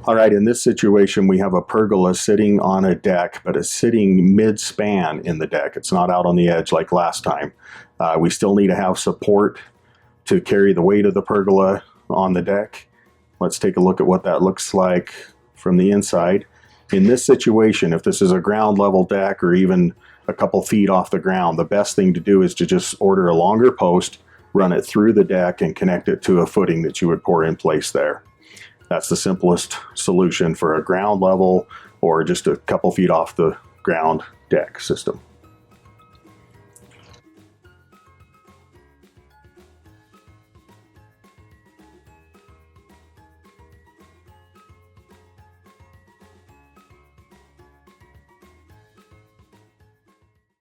All right, in this situation, we have a pergola sitting on a deck, but it's sitting mid-span in the deck. It's not out on the edge like last time. We still need to have support to carry the weight of the pergola on the deck. Let's take a look at what that looks like from the inside. In this situation, if this is a ground level deck or even a couple feet off the ground, the best thing to do is to just order a longer post, run it through the deck, and connect it to a footing that you would pour in place there. That's the simplest solution for a ground level or just a couple feet off the ground deck system.